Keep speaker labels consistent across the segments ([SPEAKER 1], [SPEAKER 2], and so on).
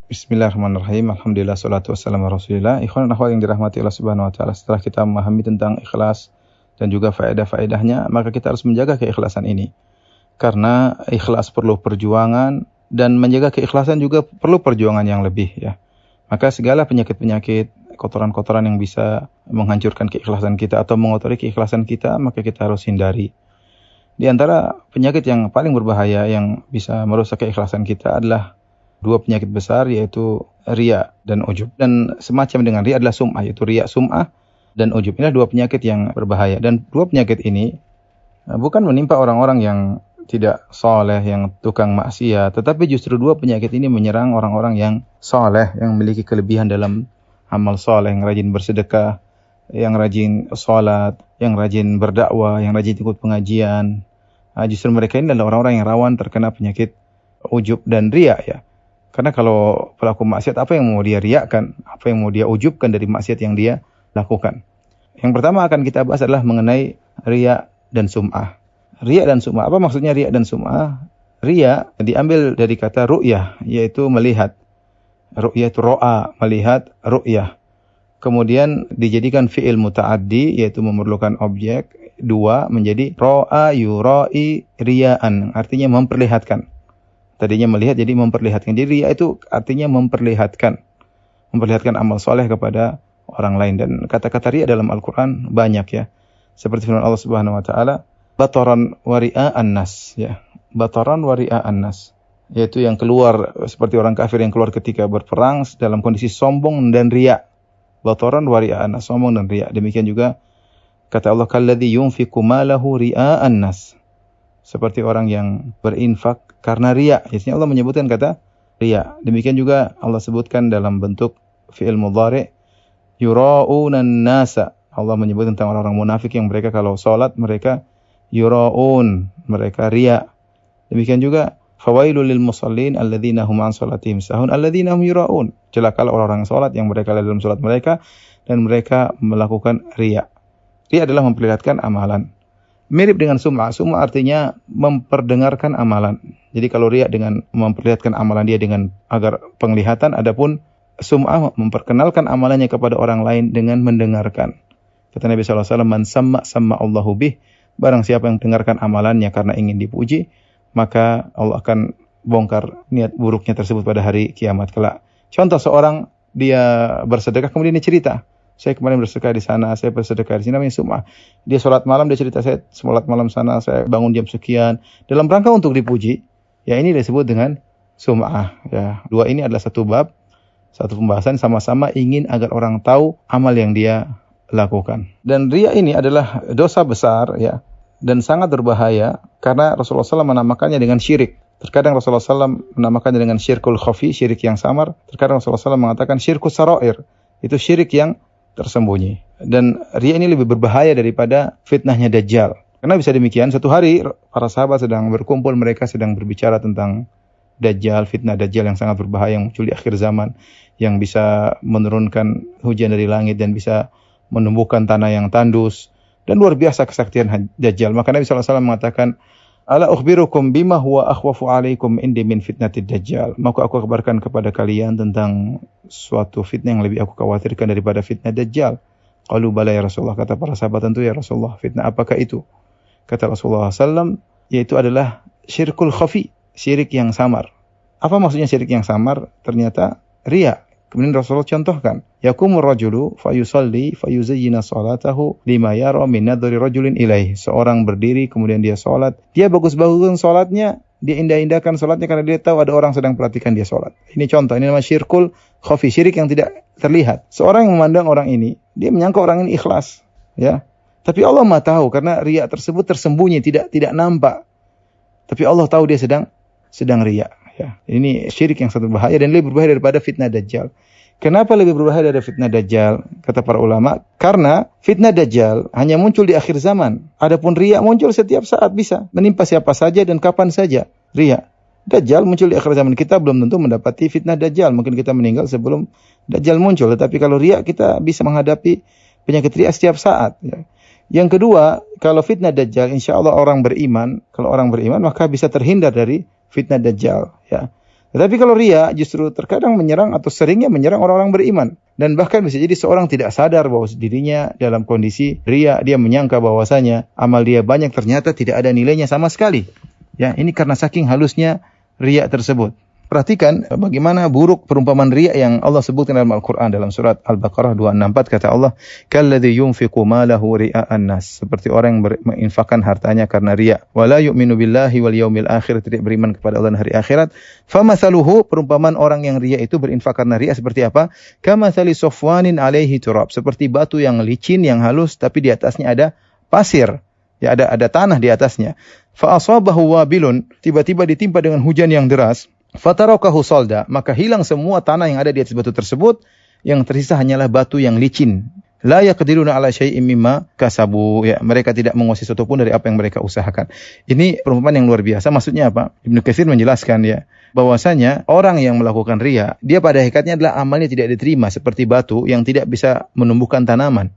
[SPEAKER 1] Bismillahirrahmanirrahim. Alhamdulillah, salatu wassalamu ala Rasulillah. Ikhwan dan akhwat yang dirahmati Allah Subhanahu wa taala. Setelah kita memahami tentang ikhlas dan juga faedah-faedahnya, maka kita harus menjaga keikhlasan ini. Karena ikhlas perlu perjuangan dan menjaga keikhlasan juga perlu perjuangan yang lebih, ya. Maka segala penyakit-penyakit, kotoran-kotoran yang bisa menghancurkan keikhlasan kita atau mengotori keikhlasan kita, maka kita harus hindari. Di antara penyakit yang paling berbahaya yang bisa merusak keikhlasan kita adalah dua penyakit besar, yaitu riya dan ujub. Dan semacam dengan riya adalah sum'ah, yaitu riya, sum'ah, dan ujub. Inilah dua penyakit yang berbahaya. Dan dua penyakit ini bukan menimpa orang-orang yang tidak soleh, yang tukang maksiat, tetapi justru dua penyakit ini menyerang orang-orang yang soleh, yang memiliki kelebihan dalam amal soleh, yang rajin bersedekah, yang rajin sholat, yang rajin berdakwah, yang rajin ikut pengajian. Justru mereka ini adalah orang-orang yang rawan terkena penyakit ujub dan riya, ya. Karena kalau pelaku maksiat, apa yang mau dia riakan, apa yang mau dia ujubkan dari maksiat yang dia lakukan. Yang pertama akan kita bahas adalah mengenai riya dan sum'ah. Riya dan sum'ah, apa maksudnya riya dan sum'ah? Riya diambil dari kata ru'yah, yaitu melihat. Ru'yah itu ro'a, melihat, ru'yah. Kemudian dijadikan fi'il muta'addi, yaitu memerlukan objek, dua, menjadi ro'a yura'i riya'an, artinya memperlihatkan. Tadinya melihat jadi memperlihatkan. Jadi riya itu artinya memperlihatkan. Memperlihatkan amal soleh kepada orang lain. Dan kata-kata riya dalam Al-Quran banyak, ya. Seperti firman Allah Subhanahu wa taala, bataran wa ria'an nas, ya. Bataran wa ria'an nas, yaitu yang keluar seperti orang kafir yang keluar ketika berperang dalam kondisi sombong dan riya. Bataran wa ria'an nas, sombong dan riya. Demikian juga kata Allah, kalladzi yunfiqu malahu ria'an nas, seperti orang yang berinfak karena riya. Jadi Allah menyebutkan kata riya. Demikian juga Allah sebutkan dalam bentuk fi'il mudhari, yura'unan nasa. Allah menyebut tentang orang-orang munafik yang mereka kalau salat mereka yura'un, mereka riya. Demikian juga fawailul lil musallin alladzina hum an salatihim sahun alladzina hum yura'un. Celakalah orang-orang salat yang mereka lalai dalam salat mereka dan mereka melakukan riya. Riya adalah memperlihatkan amalan. Mirip dengan sum'ah. Sum'ah artinya memperdengarkan amalan. Jadi kalau riya dengan memperlihatkan amalan dia dengan agar penglihatan, adapun sum'ah memperkenalkan amalannya kepada orang lain dengan mendengarkan. Kata Nabi SAW, man samma Allahu bih, barang siapa yang dengarkan amalannya karena ingin dipuji, maka Allah akan bongkar niat buruknya tersebut pada hari kiamat kelak. Contoh, seorang dia bersedekah kemudian dia cerita, saya kemarin bersedekah di sana, saya bersedekah di sini, namanya sum'ah. Dia sholat malam, dia cerita, saya sholat malam sana, saya bangun jam sekian, dalam rangka untuk dipuji. Ya, ini disebut dengan sum'ah. Ya, dua ini adalah satu bab, satu pembahasan, sama-sama ingin agar orang tahu amal yang dia lakukan. Dan riya ini adalah dosa besar, ya, dan sangat berbahaya karena Rasulullah SAW menamakannya dengan syirik. Terkadang Rasulullah SAW menamakannya dengan syirkul khafi, syirik yang samar. Terkadang Rasulullah SAW mengatakan syirkus sarair, itu syirik yang tersembunyi. Dan riya ini lebih berbahaya daripada fitnahnya Dajjal. Karena bisa demikian, satu hari para sahabat sedang berkumpul, mereka sedang berbicara tentang Dajjal, fitnah Dajjal yang sangat berbahaya yang muncul di akhir zaman, yang bisa menurunkan hujan dari langit dan bisa menumbuhkan tanah yang tandus, dan luar biasa kesaktian Dajjal. Maka Nabi SAW mengatakan, ala ukhbirukum bima huwa akhwafu alaikum indi min fitnatid Dajjal. Maka aku kabarkan kepada kalian tentang suatu fitnah yang lebih aku khawatirkan daripada fitnah Dajjal. Qalu bala ya Rasulullah, kata para sahabat, tentu ya Rasulullah. Fitnah apakah itu? Kata Rasulullah SAW, yaitu adalah syirkul khafi, syirik yang samar. Apa maksudnya syirik yang samar? Ternyata riya. Kemudian Rasulullah contohkan, yakumur rajulu fayusalli fayuzayyina salatahu lima yara min nadhari rajulin ilaih. Seorang berdiri kemudian dia salat, dia bagus-bagusin salatnya, dia indah-indahkan salatnya karena dia tahu ada orang sedang perhatikan dia salat. Ini contoh, ini namanya syirkul khafi, syirik yang tidak terlihat. Seorang yang memandang orang ini, dia menyangka orang ini ikhlas, ya. Tapi Allah Maha tahu karena riya tersebut tersembunyi, tidak nampak. Tapi Allah tahu dia sedang riya. Ya, ini syirik yang sangat berbahaya dan lebih berbahaya daripada fitnah Dajjal. Kenapa lebih berbahaya dari fitnah Dajjal? Kata para ulama, karena fitnah Dajjal hanya muncul di akhir zaman. Adapun riya muncul setiap saat, bisa menimpa siapa saja dan kapan saja. Riya. Dajjal muncul di akhir zaman, kita belum tentu mendapati fitnah Dajjal. Mungkin kita meninggal sebelum Dajjal muncul. Tetapi kalau riya, kita bisa menghadapi penyakit riya setiap saat. Ya. Yang kedua, kalau fitnah Dajjal, insya Allah orang beriman, kalau orang beriman maka bisa terhindar dari fitnah Dajjal. Ya. Tetapi kalau riya justru terkadang menyerang atau seringnya menyerang orang-orang beriman. Dan bahkan bisa jadi seorang tidak sadar bahwa dirinya dalam kondisi riya, dia menyangka bahwasanya amal dia banyak, ternyata tidak ada nilainya sama sekali. Ya, ini karena saking halusnya riya tersebut. Perhatikan bagaimana buruk perumpamaan riya yang Allah sebutkan dalam Al-Quran. Dalam surat Al-Baqarah 264 kata Allah, "Kalladzi yunfiqu malahu ria'an nas." Seperti orang yang menginfakkan hartanya karena riya. "Wa la yu'minu billahi wal yaumil akhir." Tidak beriman kepada Allah dan hari akhirat. "Famathaluhu," perumpamaan orang yang riya itu berinfak karena riya seperti apa? "Kamathali safwanin 'alaihi turab." Seperti batu yang licin, yang halus, tapi di atasnya ada pasir. Ya, ada tanah di atasnya. Fa asabahu wabilun, tiba-tiba ditimpa dengan hujan yang deras. Fatarakahu salda, maka hilang semua tanah yang ada di atas batu tersebut, yang tersisa hanyalah batu yang licin. La yaqdiruna ala syai'im mimma kasabu, ya, mereka tidak menguasai sesuatu pun dari apa yang mereka usahakan. Ini perumpamaan yang luar biasa. Maksudnya apa? Ibnu Katsir menjelaskan ya, bahwasanya orang yang melakukan riya, dia pada hakikatnya adalah amalnya tidak diterima, seperti batu yang tidak bisa menumbuhkan tanaman.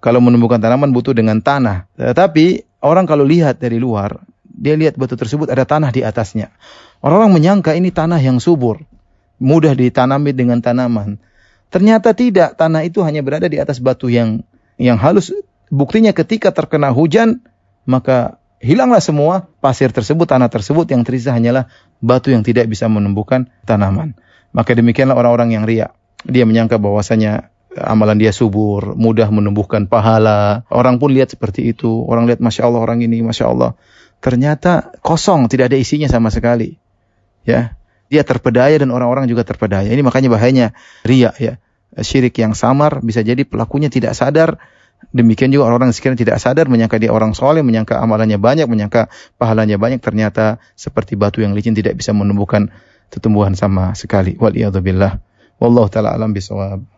[SPEAKER 1] Kalau menumbuhkan tanaman butuh dengan tanah. Tetapi orang kalau lihat dari luar, dia lihat batu tersebut ada tanah di atasnya. Orang-orang menyangka ini tanah yang subur, mudah ditanami dengan tanaman. Ternyata tidak, tanah itu hanya berada di atas batu yang halus. Buktinya ketika terkena hujan, maka hilanglah semua pasir tersebut, tanah tersebut, yang tersisa hanyalah batu yang tidak bisa menumbuhkan tanaman. Maka demikianlah orang-orang yang riya. Dia menyangka bahwasanya amalan dia subur, mudah menumbuhkan pahala. Orang pun lihat seperti itu. Orang lihat, Masya Allah orang ini, Masya Allah. Ternyata kosong, tidak ada isinya sama sekali. Ya, dia terpedaya dan orang-orang juga terpedaya. Ini makanya bahayanya riya, ya. Syirik yang samar, bisa jadi pelakunya tidak sadar. Demikian juga orang-orang sekiranya tidak sadar, menyangka dia orang soleh, menyangka amalannya banyak, menyangka pahalanya banyak, ternyata seperti batu yang licin, tidak bisa menumbuhkan tumbuhan sama sekali. Waliyadzubillah. Wallahu ta'ala alam bisawab.